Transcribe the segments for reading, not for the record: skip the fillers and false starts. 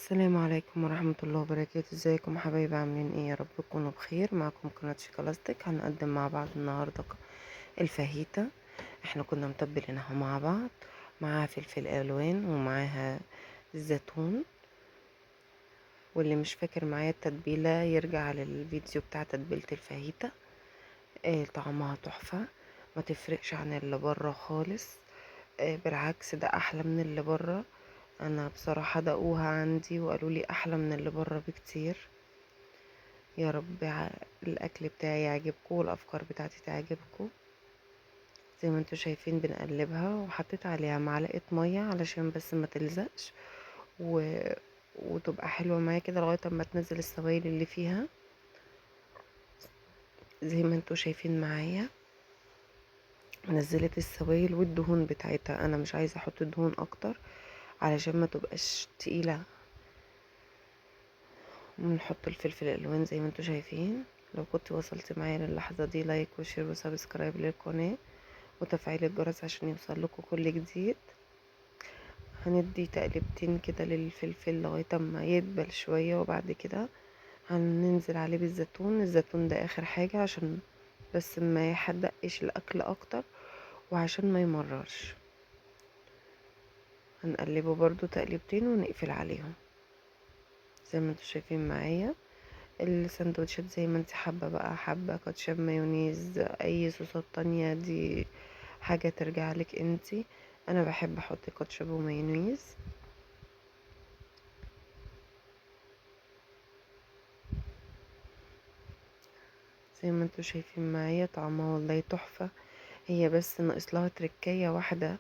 السلام عليكم ورحمة الله وبركاته. ازيكم حبايبي؟ عاملين ايه؟ يا رب تكونوا بخير. معكم قناة شيكالاستيك. هنقدم مع بعض النهاردة الفاهيتا. احنا كنا متبلينها مع بعض، معاها فلفل الوان ومعاها الزيتون. واللي مش فاكر معايا التتبيلة يرجع للفيديو بتاع تتبيلة الفاهيتا. طعمها تحفة، ما تفرقش عن اللي بره خالص. بالعكس، ده احلى من اللي بره. انا بصراحة دقوها عندي وقالوا لي احلى من اللي بره بكتير. يا رب الاكل بتاعي يعجبكم والافكار بتاعتي تعجبكم. زي ما انتوا شايفين بنقلبها، وحطيت عليها معلقة مية علشان بس ما تلزقش و... وتبقى حلوة معايا كده لغاية ما تنزل السوائل اللي فيها. زي ما انتوا شايفين معايا نزلت السوائل والدهون بتاعتها. انا مش عايزة احط دهون اكتر علشان ما تبقاش تقيلة. ونحط الفلفل الالوان زي ما انتوا شايفين. لو كنت وصلت معايا للحظة دي، لايك وشير وسبسكرايب للقناة وتفعيل الجرس عشان يوصل لكم كل جديد. هندي تقلبتين كده للفلفل لغاية ما يدبل شوية، وبعد كده هننزل عليه بالزيتون. الزيتون ده اخر حاجة عشان بس ما يحدقش الاكل اكتر وعشان ما يمررش. هنقلبه برضو تقلبتين ونقفل عليهم زي ما انتوا شايفين معايا. السندوتشات زي ما انت حابة بقى، حابة كاتشب، مايونيز، اي صوصات تانية، دي حاجة ترجع لك انتي. انا بحب احط كاتشب ومايونيز. زي ما انتوا شايفين معايا طعمها والله تحفة. هي بس ناقص لها تركاية واحدة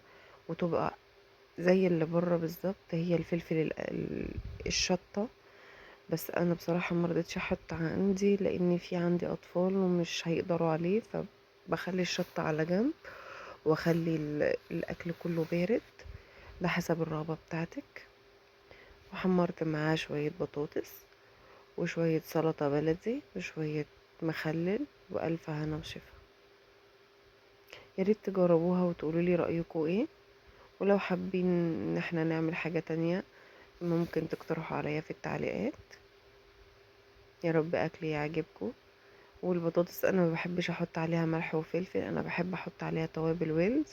وتبقى زي اللي بره بالظبط، هي الفلفل الشطة. بس انا بصراحة مرضتش احط عندي لان في عندي اطفال ومش هيقدروا عليه، فبخلي الشطة على جنب واخلي الاكل كله بارد. ده حسب الرغبة بتاعتك. وحمرت معاه شوية بطاطس وشوية سلطة بلدي وشوية مخلل وألف هنا وشفا. ياريت تجربوها وتقولوا لي رأيكم ايه. ولو حابين ان احنا نعمل حاجة تانية ممكن تقترحوا عليا في التعليقات. يا رب اكلي يعجبكم. والبطاطس انا ما بحبش احط عليها ملح وفلفل، انا بحب احط عليها توابل ويلز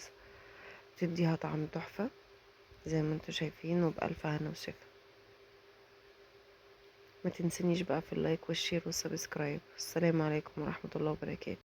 تديها طعم تحفة زي ما انتوا شايفين. وبألف هنا وشفا. ما تنسنيش بقى في اللايك والشير والسبسكرايب. السلام عليكم ورحمة الله وبركاته.